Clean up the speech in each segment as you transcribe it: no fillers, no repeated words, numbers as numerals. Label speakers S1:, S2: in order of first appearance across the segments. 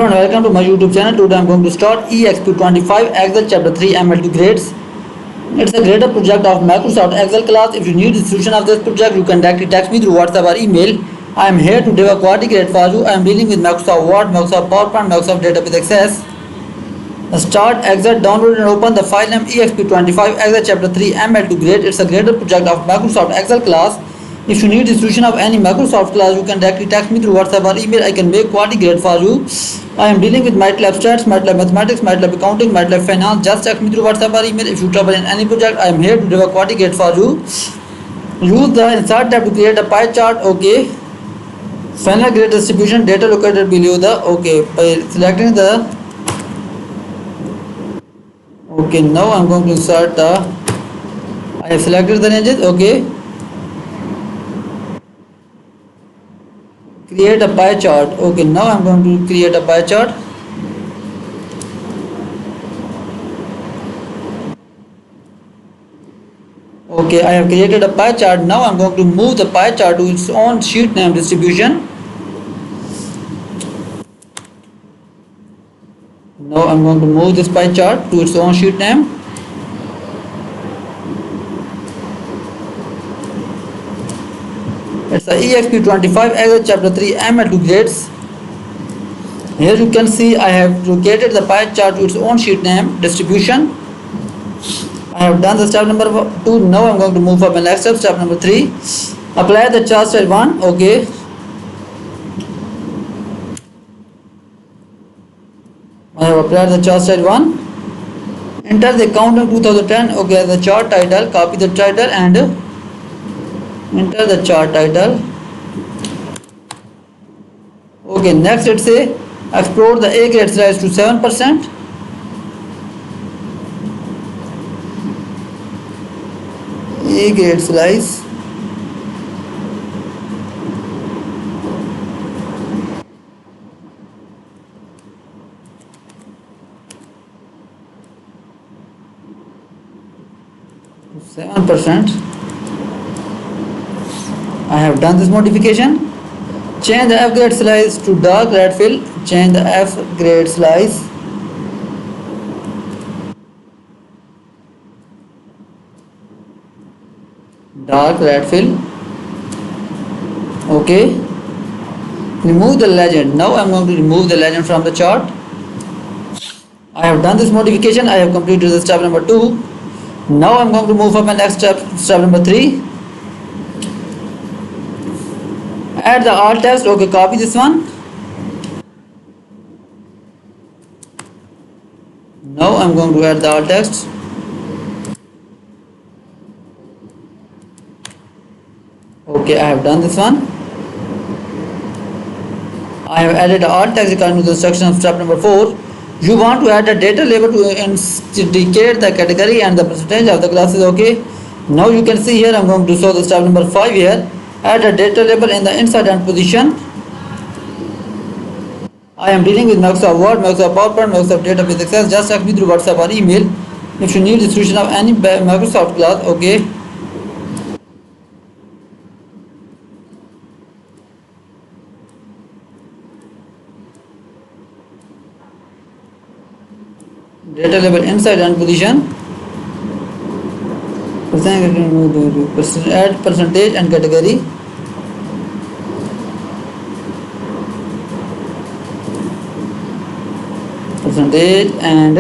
S1: Hello and welcome to my YouTube channel. Today I am going to start EXP25 Excel Chapter 3 ML2 grades. It's a graded project of Microsoft Excel class. If you need the solution of this project, you can directly text me through WhatsApp or email. I am here to give a quality grade for you. I am dealing with Microsoft Word, Microsoft PowerPoint, Microsoft Database Access. Start Excel, download and open the file name EXP25 Excel Chapter 3 ML2 grade. It's a graded project of Microsoft Excel class. If you need the solution of any Microsoft class, you can directly text me through WhatsApp or email. I can make quality grade for you. I am dealing with MATLAB Stats, MATLAB Mathematics, MATLAB Accounting, MATLAB Finance. Just text me through WhatsApp or email. If you trouble in any project, I am here to give a quality grade for you. Use the Insert tab to create a pie chart. Okay. Final grade distribution, data located below the okay. By selecting the okay, now I am going to insert the I have selected the ranges. Okay. Create a pie chart. Okay, now I am going to create a pie chart. Okay, I have created a pie chart. Now I am going to move the pie chart to its own sheet name distribution. Now I am going to move this pie chart to its own sheet name. It's the EXP25 Excel Chapter 3 ML2 grades. Here you can see I have located the pie chart to its own sheet name distribution. I have done the step number 2. Now I am going to move for my next step, step number 3. Apply the chart style 1. Okay. I have applied the chart style 1. Enter the account of 2010. Okay, the chart title. Copy the title and enter the chart title. Okay, next it say explore the A grade slice to 7%. A grade slice. To 7%. I have done this modification. Change the F grade slice to dark red fill. Change the F grade slice. Dark red fill. Okay. Remove the legend. Now I am going to remove the legend from the chart. I have done this modification. I have completed the step number 2. Now I am going to move for my next step, step number 3. Add the alt text. Okay, copy this one. Now I am going to add the alt text. Okay, I have done this one. I have added the alt text according to the instruction of step number 4. You want to add a data label to indicate the category and the percentage of the classes. Okay. Now you can see here I am going to show the step number 5 here. Add a data label in the inside and position. I am dealing with Microsoft Word, Microsoft PowerPoint, Microsoft Database Access. Just text me through WhatsApp or email if you need the solution of any Microsoft class. Okay. Data label inside and position. Add percentage and category. Percentage and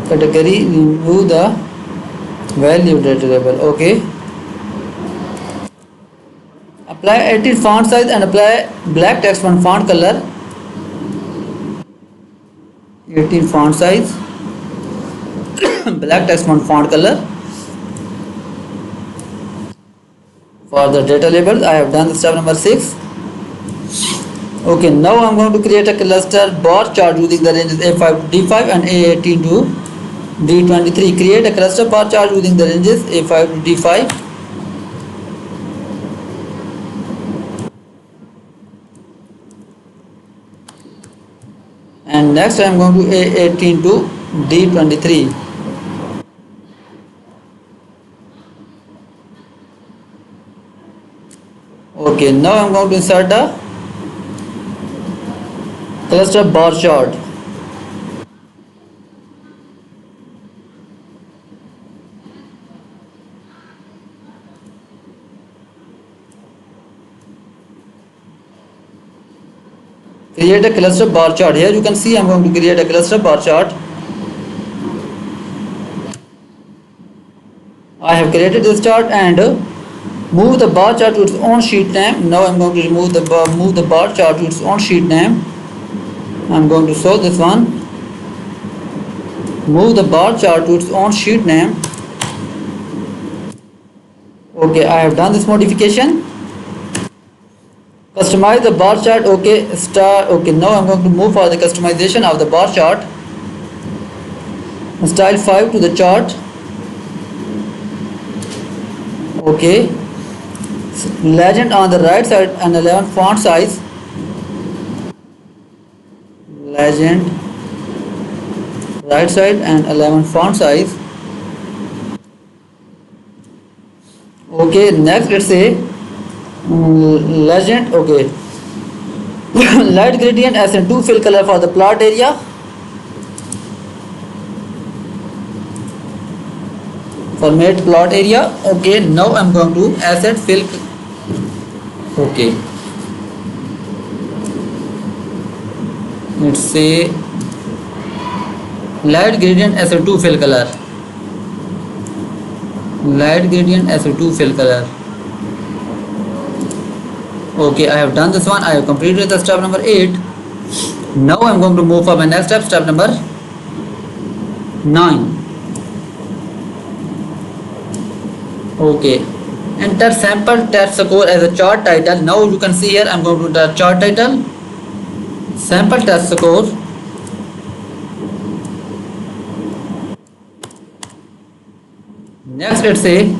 S1: category. Remove the value data label. Okay. Apply 18 font size and apply black text font color. 18 font size. Black text font color. For the data labels, I have done the step number 6. Okay, now I am going to create a cluster bar chart using the ranges A5 to D5 and A18 to D23. Create a cluster bar chart using the ranges A5 to D5. And next I am going to A18 to D23. Okay, now I am going to insert the Cluster bar chart. Create a cluster bar chart. Here you can see I'm going to create a cluster bar chart. I have created this chart and move the bar chart to its own sheet name. Now I'm going to move the bar chart to its own sheet name. I'm going to show this one. Move the bar chart to its own sheet name. Okay, I have done this modification. Customize the bar chart. Okay, okay, now I'm going to move for the customization of the bar chart. Style 5 to the chart. Okay, legend on the right side and 11 font size. Legend right side and 11 font size. Okay, next let's say legend. Okay, light gradient SN2 fill color for the plot area. Format plot area. Okay, now I'm going to asset fill. Okay, let's say light gradient SN2 fill color. Light gradient SN2 fill color. Okay, I have done this one. I have completed the step number 8. Now I'm going to move for my next step, step number 9. Okay, enter sample test score as a chart title. Now you can see here I'm going to the chart title, sample test score. Next let's say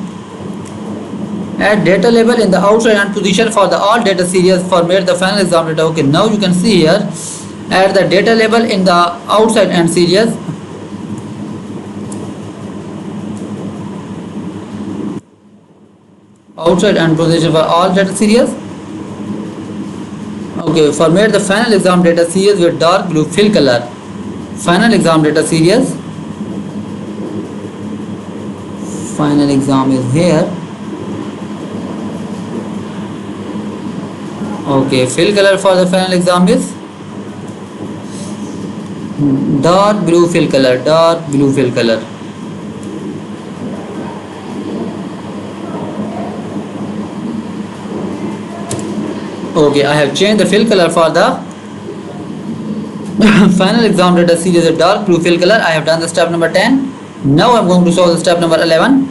S1: add data label in the outside and position for the all data series. Format the final exam data. Okay, now you can see here add the data label in the outside and series. Outside and position for all data series. Okay, format the final exam data series with dark blue fill color. Final exam data series. Final exam is here. Okay, fill color for the final exam is dark blue fill color. Dark blue fill color. Okay, I have changed the fill color for the final exam data series a dark blue fill color. I have done the step number 10. Now I'm going to show the step number 11.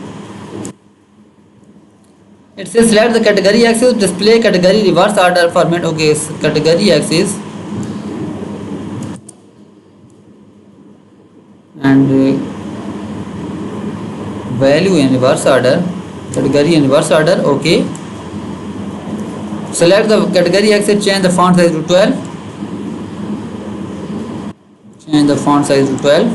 S1: It says select the category axis, display category reverse order format. Okay, category axis and value in reverse order. Category in reverse order. Okay. Select the category axis, change the font size to 12. Change the font size to 12.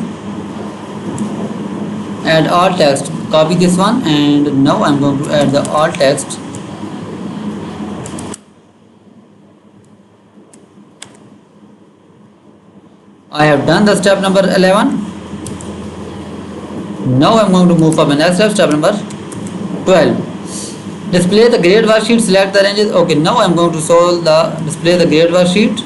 S1: Add alt text. Copy this one and now I'm going to add the alt text. I have done the step number 11. Now I'm going to move for my next step, step number 12. Display the grade worksheet, select the ranges. Okay, now I'm going to solve the display the grade worksheet.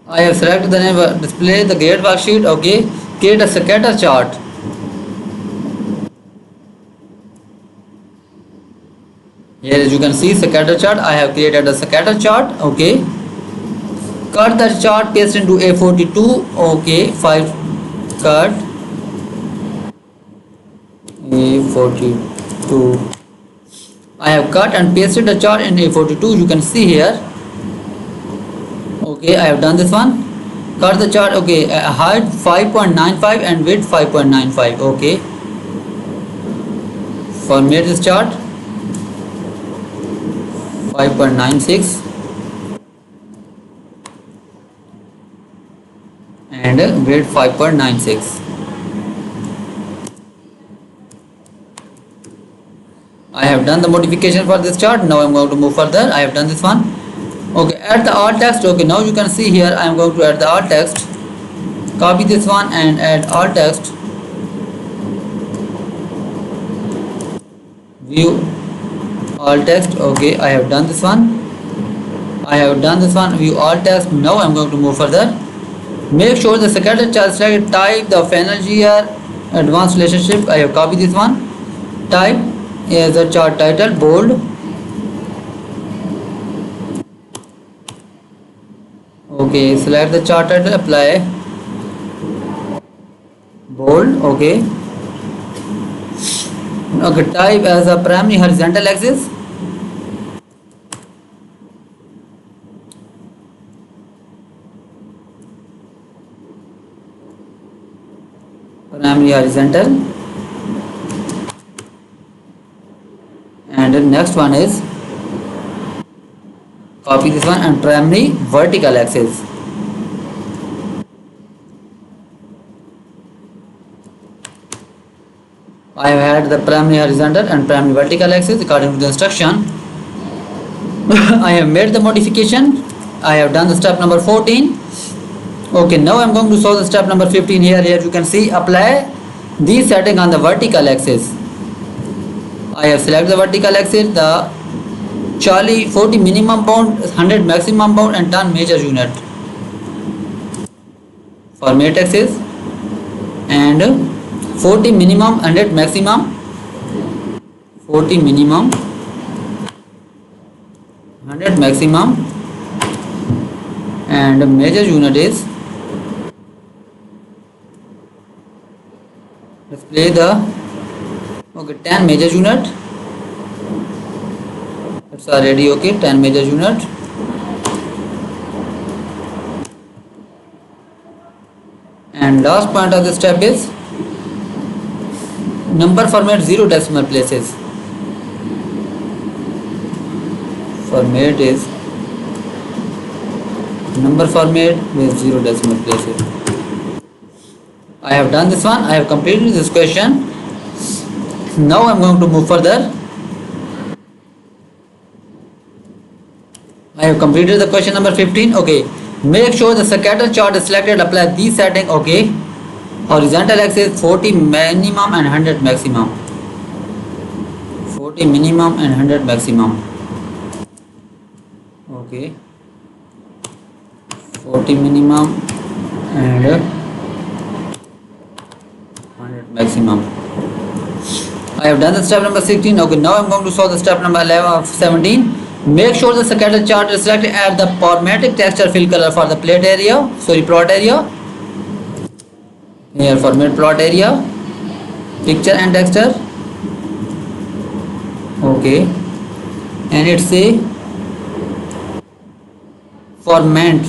S1: I have selected the name display the grade worksheet. Okay, create a scatter chart. Here as you can see scatter chart. I have created a scatter chart. Okay, cut the chart, paste into A42. Okay, 5 cut A42. I have cut and pasted the chart in A42. You can see here. Okay, I have done this one. Cut the chart. Okay, height 5.95 and width 5.95. Okay, format this chart 5.96 and width 5.96. I have done the modification for this chart. Now I'm going to move further. I have done this one. Okay, add the alt text. Okay, now you can see here I am going to add the alt text. Copy this one and add alt text. View alt text. Okay, I have done this one. I have done this one. View alt text. Now I'm going to move further. Make sure the scattered chart select type the financial advanced relationship. I have copied this one. Type as a chart title bold. Okay, select the chart title, apply bold. Okay. Okay, type as a primary horizontal axis. Primary horizontal. And the next one is copy this one and primary vertical axis. I have had the primary horizontal and primary vertical axis according to the instruction. I have made the modification. I have done the step number 14. Okay, now I am going to solve the step number 15 here. Here you can see apply these setting on the vertical axis. I have selected the vertical axis, the Charlie 40 minimum bound, 100 maximum bound and turn major unit for mate axis, and 40 minimum, 100 maximum, 40 minimum, 100 maximum, and major unit is display the okay 10 major unit. It's already okay, 10 major unit. And last point of the step is number format 0 decimal places. Format is number format with 0 decimal places. I have done this one. I have completed this question. Now I am going to move further. I have completed the question number 15. Okay, make sure the scatter chart is selected. Apply these settings. Okay, horizontal axis 40 minimum and 100 maximum. 40 minimum and 100 maximum. Okay, 40 minimum and 100 maximum. I have done the step number 16. Okay, now I am going to solve the step number 17. Make sure the scatter chart is selected. Add the formatting texture fill color for the plot area. Here format plot area, picture and texture. Okay, and it's a format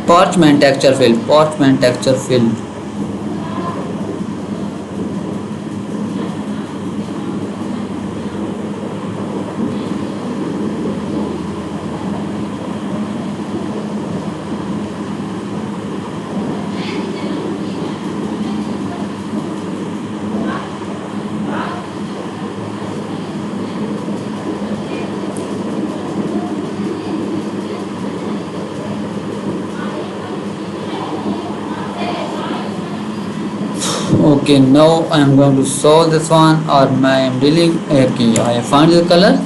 S1: parchment texture fill. Okay, now I am going to solve this one, or I am dealing. Okay, I have found the color.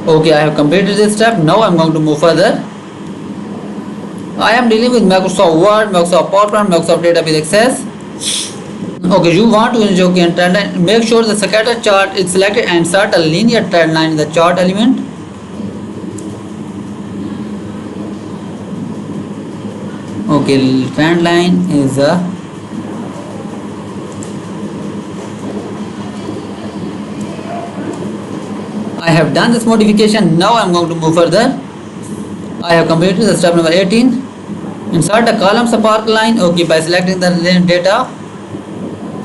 S1: Okay, I have completed this step. Now I am going to move further. I am dealing with Microsoft Word, Microsoft PowerPoint, Microsoft Database Access. Okay, you want to make sure the scatter chart is selected and insert a linear trend line in the chart element. Okay, trend line is a I have done this modification. Now I am going to move further. I have completed the step number 18. Insert a column spark line. Okay, by selecting the data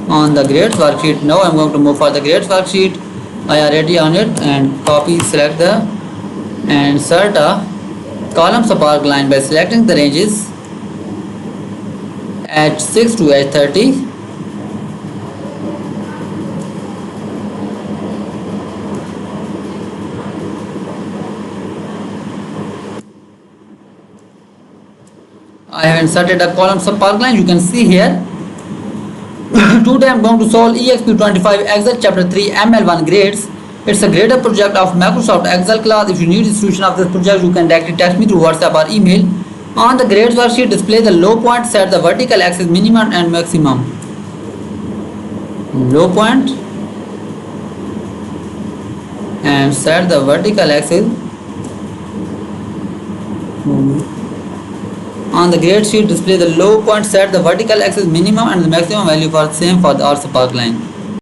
S1: on the grades worksheet. Now I am going to move for the grades worksheet. I already on it, and copy, select the and insert a column spark line by selecting the ranges H6 to H30. I have inserted a column spark line. You can see here. Today I am going to solve EXP25 Excel chapter 3 ML1 grades. It's a graded project of Microsoft Excel class. If you need the solution of this project, you can directly text me through WhatsApp or email. On the grades worksheet, display the low point, set the vertical axis minimum and maximum. Low point and set the vertical axis. On the grade sheet, display the low point, set the vertical axis minimum and the maximum value for same for our spark line.